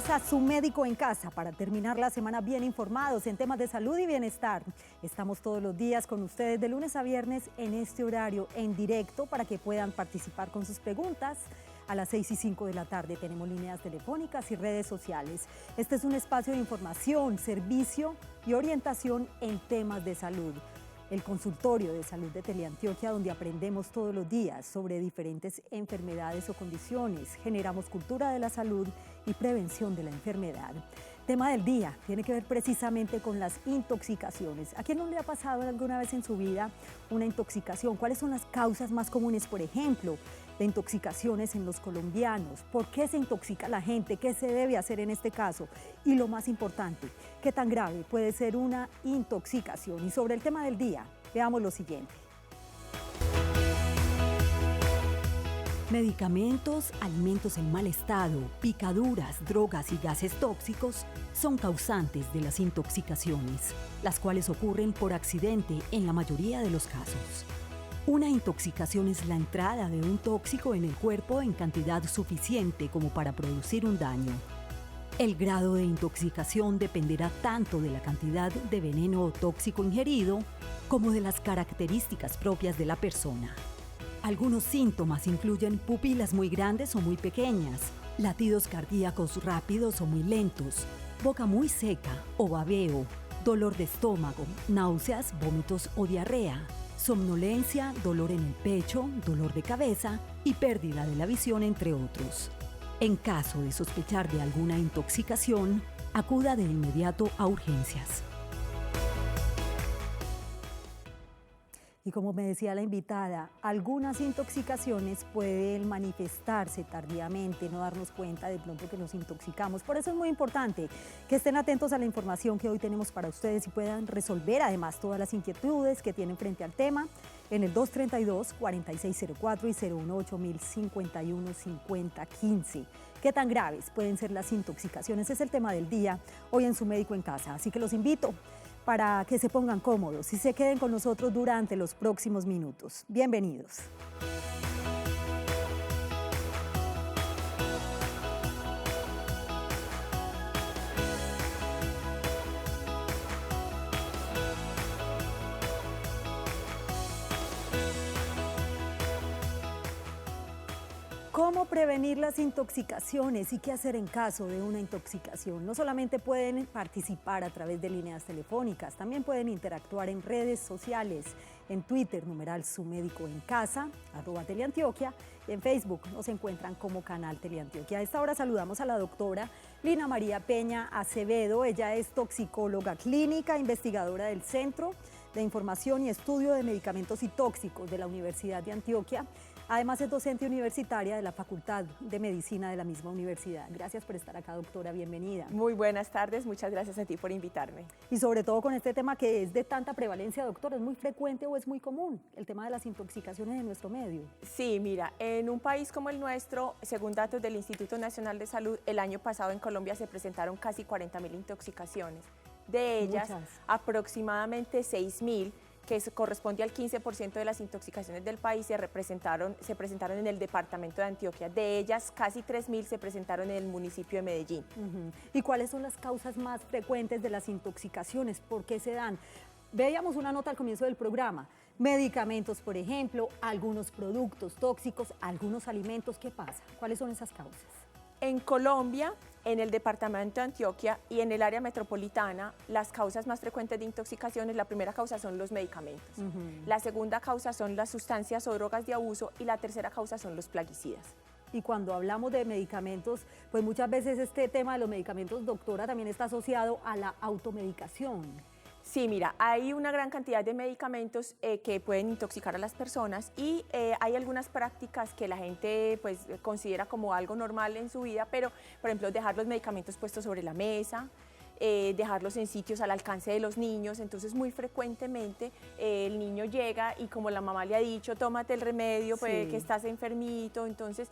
Bienvenidos a Su Médico en Casa para terminar la semana bien informados en temas de salud y bienestar. Estamos todos los días con ustedes de lunes a viernes en este horario en directo para que puedan participar con sus preguntas. A las 6 y 5 de la tarde tenemos líneas telefónicas y redes sociales. Este es un espacio de información, servicio y orientación en temas de salud. El consultorio de salud de Teleantioquia, donde aprendemos todos los días sobre diferentes enfermedades o condiciones, generamos cultura de la salud y prevención de la enfermedad. Tema del día tiene que ver precisamente con las intoxicaciones. ¿A quién no le ha pasado alguna vez en su vida una intoxicación? ¿Cuáles son las causas más comunes, por ejemplo, de intoxicaciones en los colombianos? ¿Por qué se intoxica la gente? ¿Qué se debe hacer en este caso? Y lo más importante, ¿qué tan grave puede ser una intoxicación? Y sobre el tema del día, veamos lo siguiente. Medicamentos, alimentos en mal estado, picaduras, drogas y gases tóxicos son causantes de las intoxicaciones, las cuales ocurren por accidente en la mayoría de los casos. Una intoxicación es la entrada de un tóxico en el cuerpo en cantidad suficiente como para producir un daño. El grado de intoxicación dependerá tanto de la cantidad de veneno o tóxico ingerido como de las características propias de la persona. Algunos síntomas incluyen pupilas muy grandes o muy pequeñas, latidos cardíacos rápidos o muy lentos, boca muy seca o babeo, dolor de estómago, náuseas, vómitos o diarrea, somnolencia, dolor en el pecho, dolor de cabeza y pérdida de la visión, entre otros. En caso de sospechar de alguna intoxicación, acuda de inmediato a urgencias. Y como me decía la invitada, algunas intoxicaciones pueden manifestarse tardíamente, no darnos cuenta de pronto que nos intoxicamos. Por eso es muy importante que estén atentos a la información que hoy tenemos para ustedes y puedan resolver además todas las inquietudes que tienen frente al tema en el 232-4604 y 018-051-5015. ¿Qué tan graves pueden ser las intoxicaciones? Es el tema del día hoy en Su Médico en Casa, así que los invito para que se pongan cómodos y se queden con nosotros durante los próximos minutos. Bienvenidos. ¿Cómo prevenir las intoxicaciones y qué hacer en caso de una intoxicación? No solamente pueden participar a través de líneas telefónicas, también pueden interactuar en redes sociales, en Twitter, numeral Su Médico en Casa, @Teleantioquia, y en Facebook nos encuentran como Canal Teleantioquia. A esta hora saludamos a la doctora Lina María Peña Acevedo. Ella es toxicóloga clínica, investigadora del Centro de Información y Estudio de Medicamentos y Tóxicos de la Universidad de Antioquia. Además es docente universitaria de la Facultad de Medicina de la misma universidad. Gracias por estar acá, doctora, bienvenida. Muy buenas tardes, muchas gracias a ti por invitarme. Y sobre todo con este tema que es de tanta prevalencia, doctora, ¿es muy frecuente o es muy común el tema de las intoxicaciones en nuestro medio? Sí, mira, en un país como el nuestro, según datos del Instituto Nacional de Salud, el año pasado en Colombia se presentaron casi 40.000 intoxicaciones. De ellas, aproximadamente 6.000, que corresponde al 15% de las intoxicaciones del país, se presentaron en el departamento de Antioquia. De ellas, casi 3.000 se presentaron en el municipio de Medellín. ¿Y cuáles son las causas más frecuentes de las intoxicaciones? ¿Por qué se dan? Veíamos una nota al comienzo del programa. Medicamentos, por ejemplo, algunos productos tóxicos, algunos alimentos. ¿Qué pasa? ¿Cuáles son esas causas? En Colombia, en el departamento de Antioquia y en el área metropolitana, las causas más frecuentes de intoxicaciones, la primera causa son los medicamentos, la segunda causa son las sustancias o drogas de abuso y la tercera causa son los plaguicidas. Y cuando hablamos de medicamentos, pues muchas veces este tema de los medicamentos, doctora, también está asociado a la automedicación. Sí, mira, hay una gran cantidad de medicamentos que pueden intoxicar a las personas y hay algunas prácticas que la gente pues, considera como algo normal en su vida, pero por ejemplo dejar los medicamentos puestos sobre la mesa, dejarlos en sitios al alcance de los niños. Entonces muy frecuentemente el niño llega y como la mamá le ha dicho, tómate el remedio, pues, que estás enfermito. Entonces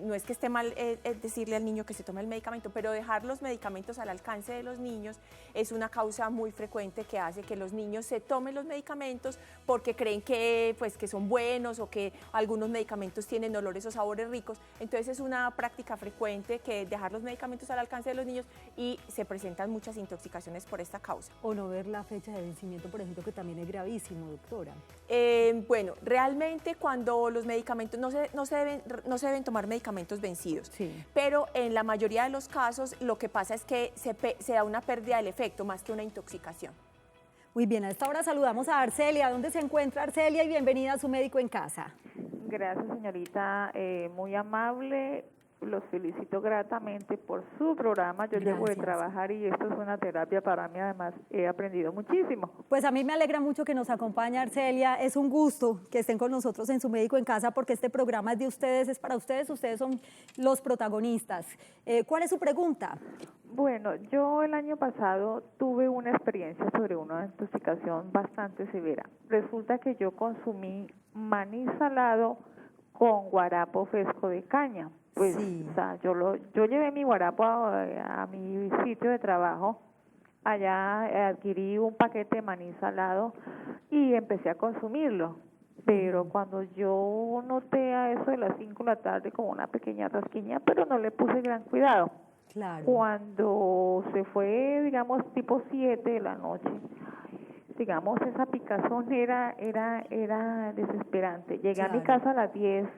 no es que esté mal decirle al niño que se tome el medicamento, pero dejar los medicamentos al alcance de los niños es una causa muy frecuente que hace que los niños se tomen los medicamentos porque creen que, pues, que son buenos o que algunos medicamentos tienen olores o sabores ricos. Entonces es una práctica frecuente que dejar los medicamentos al alcance de los niños y se presentan muchas intoxicaciones por esta causa. O no ver la fecha de vencimiento, por ejemplo, que también es gravísimo, doctora. Bueno, realmente cuando los medicamentos no se deben tomar medicamentos vencidos, pero en la mayoría de los casos lo que pasa es que se da una pérdida del efecto más que una intoxicación. Muy bien, a esta hora saludamos a Arcelia. ¿Dónde se encuentra Arcelia? Y bienvenida a Su Médico en Casa. Gracias, señorita, muy amable. Los felicito gratamente por su programa. Yo llevo de trabajar y esto es una terapia para mí, además he aprendido muchísimo. Pues a mí me alegra mucho que nos acompañe Arcelia, es un gusto que estén con nosotros en Su Médico en Casa porque este programa es de ustedes, es para ustedes son los protagonistas. ¿Cuál es su pregunta? Bueno, yo el año pasado tuve una experiencia sobre una intoxicación bastante severa. Resulta que yo consumí maní salado con guarapo fresco de caña. Pues, o sea, yo llevé mi guarapo a mi sitio de trabajo, allá adquirí un paquete de maní salado y empecé a consumirlo. Pero cuando yo noté a eso de las 5 de la tarde como una pequeña rasquiña, pero no le puse gran cuidado. Claro. Cuando se fue, digamos, tipo 7 de la noche, digamos, esa picazón era desesperante. Llegué a mi casa a las 10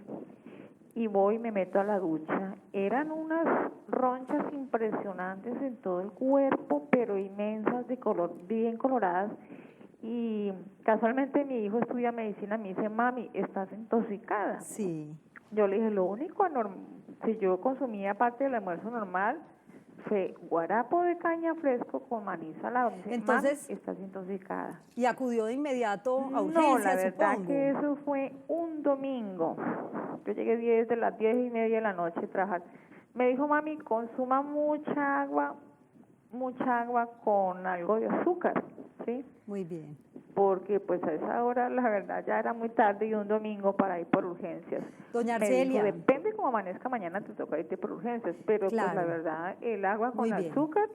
y voy y me meto a la ducha. Eran unas ronchas impresionantes en todo el cuerpo, pero inmensas, de color, bien coloradas. Y casualmente mi hijo estudia medicina, me dice, mami, ¿estás intoxicada? Sí. Yo le dije, lo único, si yo consumía aparte del almuerzo normal, fue guarapo de caña fresco con maní salado. Me dice, entonces, mami, estás intoxicada. ¿Y acudió de inmediato a urgencias, No, la verdad supongo? que eso fue un domingo. Yo llegué de las 10:30 de la noche a trabajar. Me dijo, mami, consuma mucha agua con algo de azúcar, ¿sí? Muy bien. Porque pues a esa hora la verdad ya era muy tarde y un domingo para ir por urgencias. Doña Arcelia. Me dijo, depende cómo amanezca mañana te toca irte por urgencias, pero pues la verdad el agua con azúcar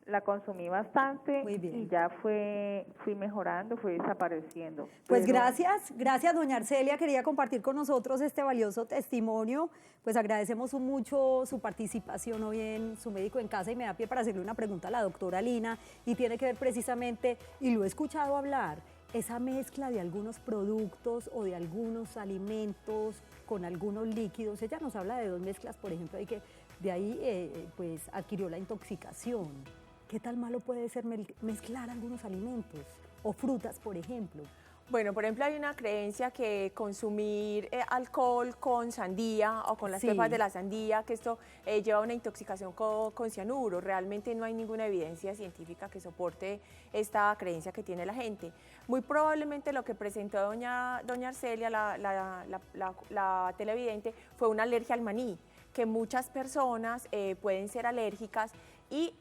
la consumí bastante y ya fui mejorando, fui desapareciendo. Pues gracias doña Arcelia, quería compartir con nosotros este valioso testimonio, pues agradecemos mucho su participación hoy en Su Médico en Casa y me da pie para hacerle una pregunta a la doctora Lina y tiene que ver precisamente, y lo he escuchado hablar, esa mezcla de algunos productos o de algunos alimentos con algunos líquidos. Ella nos habla de 2 mezclas, por ejemplo, y que de ahí pues adquirió la intoxicación. ¿Qué tal malo puede ser mezclar algunos alimentos o frutas, por ejemplo? Bueno, por ejemplo, hay una creencia que consumir alcohol con sandía o con las pepas de la sandía, que esto lleva a una intoxicación con cianuro. Realmente no hay ninguna evidencia científica que soporte esta creencia que tiene la gente. Muy probablemente lo que presentó doña Arcelia, la televidente, fue una alergia al maní, que muchas personas pueden ser alérgicas y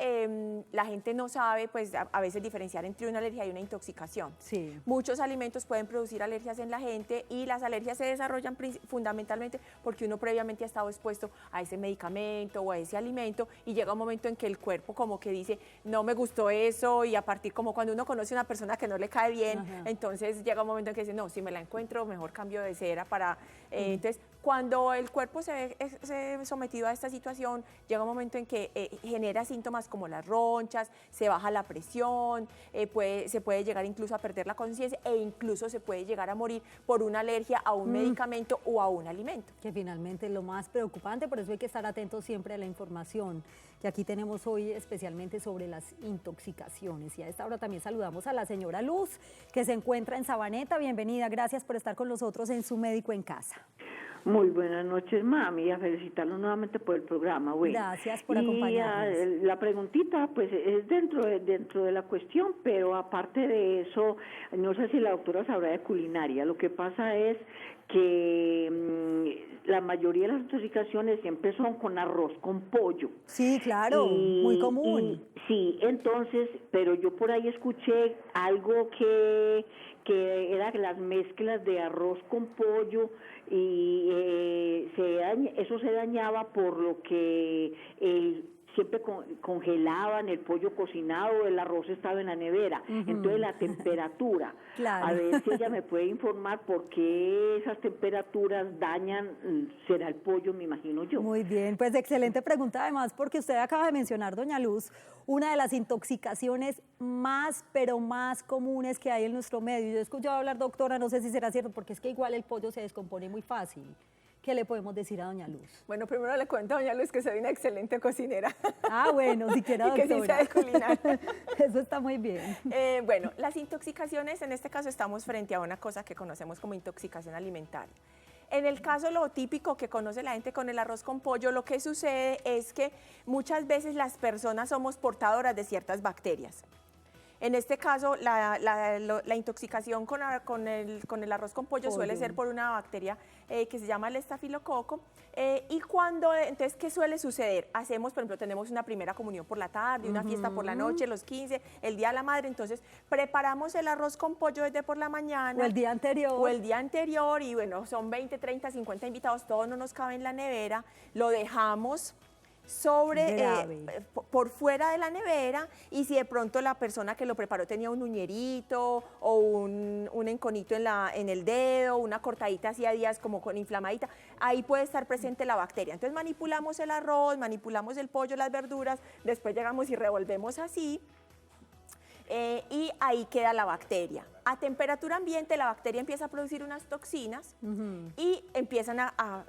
la gente no sabe, pues, a veces diferenciar entre una alergia y una intoxicación. Sí. Muchos alimentos pueden producir alergias en la gente y las alergias se desarrollan fundamentalmente porque uno previamente ha estado expuesto a ese medicamento o a ese alimento y llega un momento en que el cuerpo como que dice, no me gustó eso, y a partir como cuando uno conoce a una persona que no le cae bien, entonces llega un momento en que dice, no, si me la encuentro, mejor cambio de cera para... Entonces, cuando el cuerpo se ve sometido a esta situación, llega un momento en que genera síntomas como las ronchas, se baja la presión, se puede llegar incluso a perder la conciencia e incluso se puede llegar a morir por una alergia a un medicamento o a un alimento. Que finalmente es lo más preocupante, por eso hay que estar atentos siempre a la información que aquí tenemos hoy especialmente sobre las intoxicaciones. Y a esta hora también saludamos a la señora Luz, que se encuentra en Sabaneta. Bienvenida, gracias por estar con nosotros en Su Médico en Casa. Muy buenas noches, mami, a felicitarlos nuevamente por el programa. Bueno, gracias por acompañarnos. La preguntita, pues, es dentro de la cuestión, pero aparte de eso, no sé si la doctora sabrá de culinaria. Lo que pasa es que la mayoría de las intoxicaciones siempre son con arroz con pollo. Sí, claro, muy común. Sí, entonces, pero yo por ahí escuché algo que era las mezclas de arroz con pollo y eso se dañaba por lo que siempre congelaban el pollo cocinado, el arroz estaba en la nevera, entonces la temperatura. Claro. A ver si ella me puede informar por qué esas temperaturas dañan, será el pollo, me imagino yo. Muy bien, pues excelente pregunta además, porque usted acaba de mencionar, doña Luz, una de las intoxicaciones más, pero más comunes que hay en nuestro medio. Yo he escuchado hablar, doctora, no sé si será cierto, porque es que igual el pollo se descompone muy fácil. ¿Qué le podemos decir a doña Luz? Bueno, primero le cuento a doña Luz que soy una excelente cocinera. Ah, bueno, siquiera doctora. Y que sí sabe cocinar. Eso está muy bien. Bueno, las intoxicaciones, en este caso estamos frente a una cosa que conocemos como intoxicación alimentaria. En el caso lo típico que conoce la gente con el arroz con pollo, lo que sucede es que muchas veces las personas somos portadoras de ciertas bacterias. En este caso, la intoxicación con el arroz con pollo suele ser por una bacteria que se llama el estafilococo. Entonces, ¿qué suele suceder? Hacemos, por ejemplo, tenemos una primera comunión por la tarde, una fiesta por la noche, los 15, el Día de la Madre, entonces preparamos el arroz con pollo desde por la mañana. O el día anterior. O el día anterior, y bueno, son 20, 30, 50 invitados, todo no nos cabe en la nevera, lo dejamos por fuera de la nevera, y si de pronto la persona que lo preparó tenía un uñerito o un enconito en el dedo, una cortadita hacía días como con inflamadita, ahí puede estar presente la bacteria. Entonces manipulamos el arroz, manipulamos el pollo, las verduras, después llegamos y revolvemos así, y ahí queda la bacteria. A temperatura ambiente la bacteria empieza a producir unas toxinas y empiezan a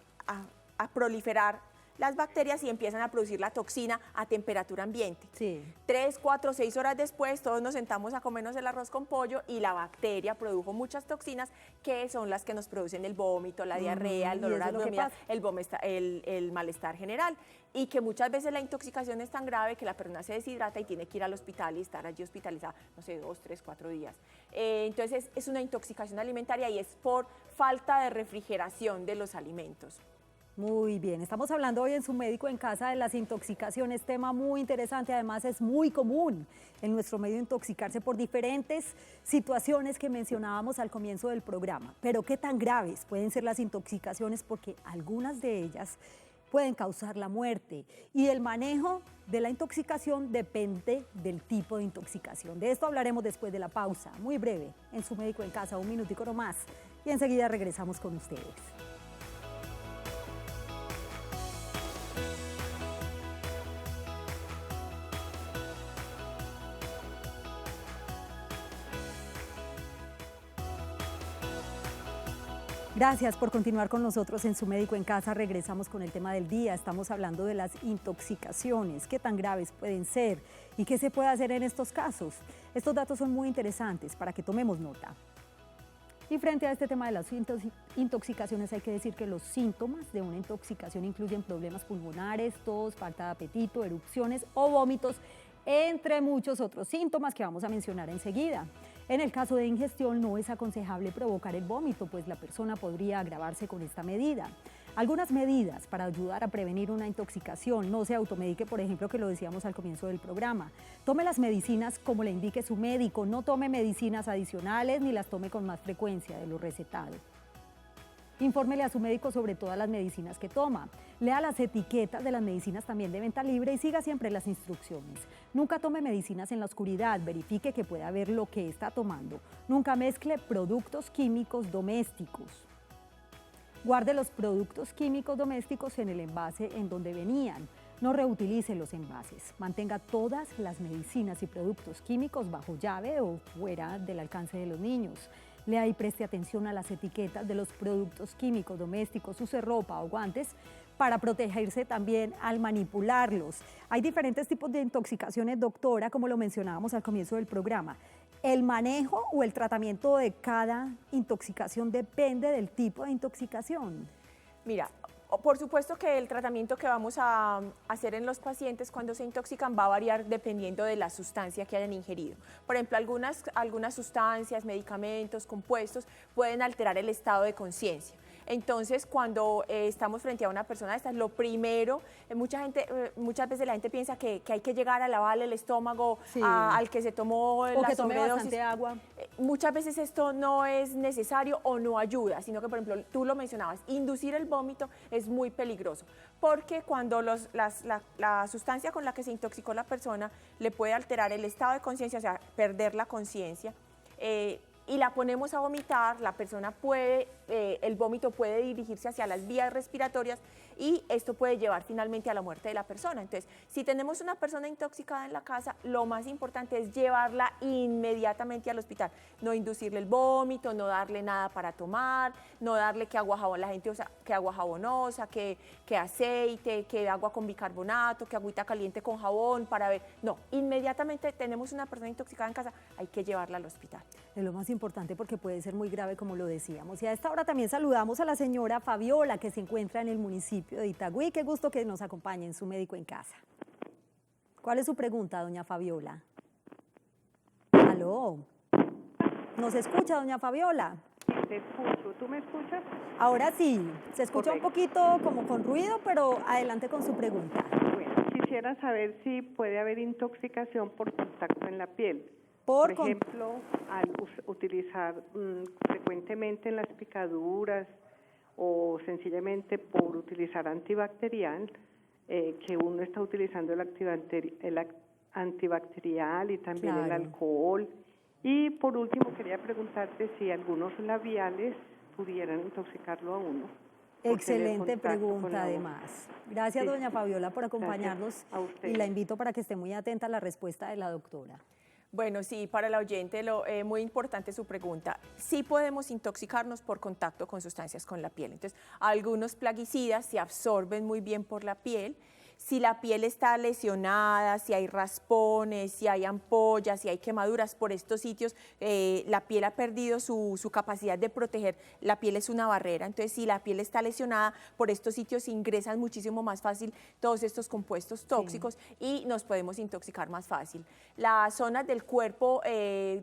proliferar las bacterias y empiezan a producir la toxina a temperatura ambiente. Sí. 3, 4, 6 horas después, todos nos sentamos a comernos el arroz con pollo y la bacteria produjo muchas toxinas que son las que nos producen el vómito, la diarrea, el dolor abdominal, el malestar general. Y que muchas veces la intoxicación es tan grave que la persona se deshidrata y tiene que ir al hospital y estar allí hospitalizada, no sé, 2, 3, 4 días. Entonces es una intoxicación alimentaria y es por falta de refrigeración de los alimentos. Muy bien, estamos hablando hoy en Su Médico en Casa de las intoxicaciones, tema muy interesante, además es muy común en nuestro medio intoxicarse por diferentes situaciones que mencionábamos al comienzo del programa. Pero ¿qué tan graves pueden ser las intoxicaciones? Porque algunas de ellas pueden causar la muerte y el manejo de la intoxicación depende del tipo de intoxicación. De esto hablaremos después de la pausa, muy breve, en Su Médico en Casa, un minutico nomás, y enseguida regresamos con ustedes. Gracias por continuar con nosotros en Su Médico en Casa. Regresamos con el tema del día. Estamos hablando de las intoxicaciones, qué tan graves pueden ser y qué se puede hacer en estos casos. Estos datos son muy interesantes para que tomemos nota. Y frente a este tema de las intoxicaciones hay que decir que los síntomas de una intoxicación incluyen problemas pulmonares, tos, falta de apetito, erupciones o vómitos, entre muchos otros síntomas que vamos a mencionar enseguida. En el caso de ingestión no es aconsejable provocar el vómito, pues la persona podría agravarse con esta medida. Algunas medidas para ayudar a prevenir una intoxicación: no se automedique, por ejemplo, que lo decíamos al comienzo del programa. Tome las medicinas como le indique su médico, no tome medicinas adicionales ni las tome con más frecuencia de lo recetado. Infórmele a su médico sobre todas las medicinas que toma. Lea las etiquetas de las medicinas también de venta libre y siga siempre las instrucciones. Nunca tome medicinas en la oscuridad, verifique que pueda ver lo que está tomando. Nunca mezcle productos químicos domésticos. Guarde los productos químicos domésticos en el envase en donde venían. No reutilice los envases. Mantenga todas las medicinas y productos químicos bajo llave o fuera del alcance de los niños. Lea y preste atención a las etiquetas de los productos químicos domésticos, use ropa o guantes para protegerse también al manipularlos. Hay diferentes tipos de intoxicaciones, doctora, como lo mencionábamos al comienzo del programa. El manejo o el tratamiento de cada intoxicación depende del tipo de intoxicación. Mira, por supuesto que el tratamiento que vamos a hacer en los pacientes cuando se intoxican va a variar dependiendo de la sustancia que hayan ingerido. Por ejemplo, algunas sustancias, medicamentos, compuestos pueden alterar el estado de conciencia. Entonces, cuando estamos frente a una persona de estas, lo primero, muchas veces la gente piensa que hay que llegar a lavarle el estómago al que se tomó la sobredosis. Agua. Muchas veces esto no es necesario o no ayuda, sino que, por ejemplo, tú lo mencionabas, inducir el vómito es muy peligroso, porque cuando la sustancia con la que se intoxicó la persona le puede alterar el estado de conciencia, o sea, perder la conciencia, y la ponemos a vomitar, la persona puede, el vómito puede dirigirse hacia las vías respiratorias y esto puede llevar finalmente a la muerte de la persona. Entonces, si tenemos una persona intoxicada en la casa, lo más importante es llevarla inmediatamente al hospital, no inducirle el vómito, no darle nada para tomar, no darle que agua jabón, la gente usa que agua jabonosa, que aceite, que agua con bicarbonato, que agüita caliente con jabón para ver. No, inmediatamente tenemos una persona intoxicada en casa, hay que llevarla al hospital. Es lo más importante porque puede ser muy grave, como lo decíamos. Y a esta hora también saludamos a la señora Fabiola, que se encuentra en el municipio de Itagüí. Qué gusto que nos acompañe en Su Médico en Casa. ¿Cuál es su pregunta, doña Fabiola? ¿Aló? ¿Nos escucha, doña Fabiola? Te escucho. ¿Tú me escuchas? Ahora sí. Se escucha Correcto. un poquito como con ruido, pero adelante con su pregunta. Bueno, quisiera saber si puede haber intoxicación por contacto en la piel. Por ejemplo, al utilizar frecuentemente en las picaduras o sencillamente por utilizar antibacterial, que uno está utilizando el antibacterial y también el alcohol. Y por último quería preguntarte si algunos labiales pudieran intoxicarlo a uno. Excelente pregunta, además. Gracias, doña Fabiola, por acompañarnos y la invito para que esté muy atenta a la respuesta de la doctora. Bueno, sí, para el oyente, muy importante su pregunta. Sí podemos intoxicarnos por contacto con sustancias con la piel. Entonces, algunos plaguicidas se absorben muy bien por la piel. Si la piel está lesionada, si hay raspones, si hay ampollas, si hay quemaduras por estos sitios, la piel ha perdido su capacidad de proteger. La piel es una barrera, entonces si la piel está lesionada, por estos sitios ingresan muchísimo más fácil todos estos compuestos tóxicos y nos podemos intoxicar más fácil. Las zonas del cuerpo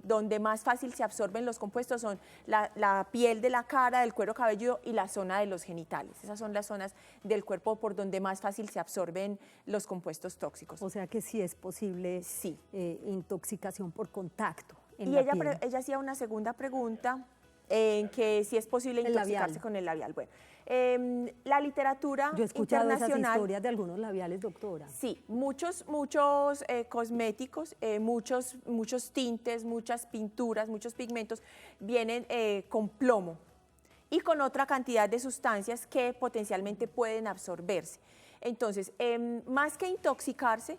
donde más fácil se absorben los compuestos son la piel de la cara, del cuero cabelludo y la zona de los genitales. Esas son las zonas del cuerpo por donde más fácil se absorben los compuestos tóxicos. O sea que sí es posible intoxicación por contacto en y la ella, piel. ella hacía una segunda pregunta en que si es posible intoxicarse con el labial. Bueno, la literatura Yo he escuchado internacional, esas historias de algunos labiales, doctora. Sí, muchos cosméticos, muchos tintes, muchas pinturas, muchos pigmentos vienen con plomo y con otra cantidad de sustancias que potencialmente pueden absorberse. Entonces, más que intoxicarse,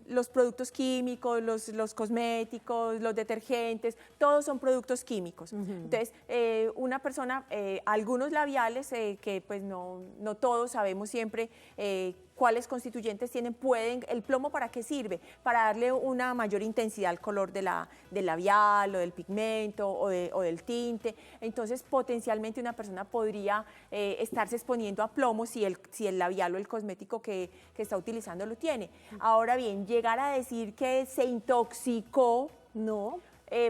los productos químicos, los cosméticos, los detergentes, todos son productos químicos. Entonces, una persona, algunos labiales, que pues no todos sabemos siempre cuáles constituyentes tienen, ¿el plomo para qué sirve? Para darle una mayor intensidad al color del labial o del pigmento o del tinte. Entonces, potencialmente una persona podría estarse exponiendo a plomo si el labial o el cosmético que está utilizando lo tiene. Ahora bien, llegar a decir que se intoxicó, no,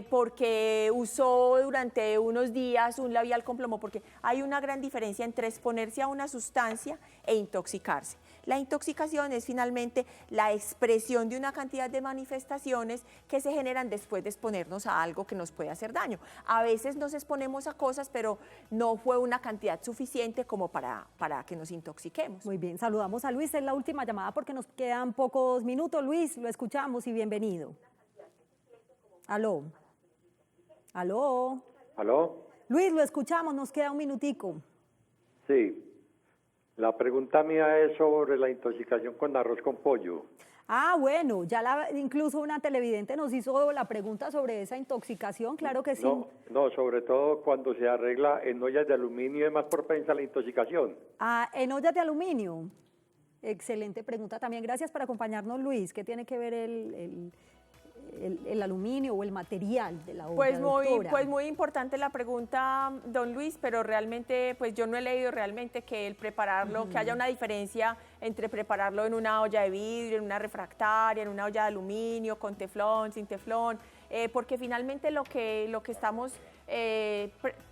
porque usó durante unos días un labial con plomo, porque hay una gran diferencia entre exponerse a una sustancia e intoxicarse. La intoxicación es finalmente la expresión de una cantidad de manifestaciones que se generan después de exponernos a algo que nos puede hacer daño. A veces nos exponemos a cosas, pero no fue una cantidad suficiente como para que nos intoxiquemos. Muy bien, saludamos a Luis, es la última llamada porque nos quedan pocos minutos. Luis, lo escuchamos y bienvenido. Aló. Aló. ¿Aló? Luis, lo escuchamos, nos queda un minutico. Sí. La pregunta mía es sobre la intoxicación con arroz con pollo. Ah, bueno, ya incluso una televidente nos hizo la pregunta sobre esa intoxicación, claro que sí. No, sobre todo cuando se arregla en ollas de aluminio es más propensa a la intoxicación. Ah, en ollas de aluminio. Excelente pregunta también. Gracias por acompañarnos, Luis. ¿Qué tiene que ver el aluminio o el material de la olla, pues muy importante la pregunta, don Luis, pero realmente pues yo no he leído realmente que el prepararlo, que haya una diferencia entre prepararlo en una olla de vidrio, en una refractaria, en una olla de aluminio, con teflón, sin teflón, porque finalmente lo que estamos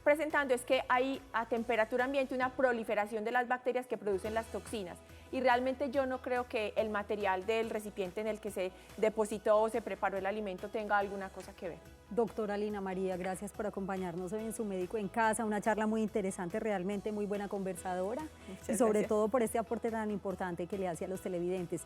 presentando es que hay a temperatura ambiente una proliferación de las bacterias que producen las toxinas. Y realmente yo no creo que el material del recipiente en el que se depositó o se preparó el alimento tenga alguna cosa que ver. Doctora Lina María, gracias por acompañarnos hoy en Su Médico en Casa, una charla muy interesante, realmente muy buena conversadora. Muchas y sobre gracias. todo por este aporte tan importante que le hace a los televidentes.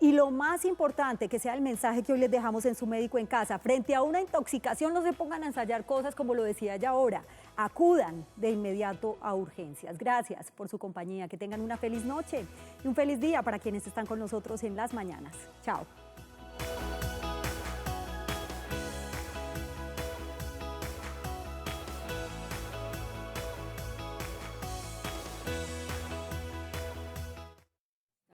Y lo más importante, que sea el mensaje que hoy les dejamos en Su Médico en Casa, frente a una intoxicación no se pongan a ensayar cosas como lo decía ella ahora, acudan de inmediato a urgencias. Gracias por su compañía, que tengan una feliz noche y un feliz día para quienes están con nosotros en las mañanas. Chao.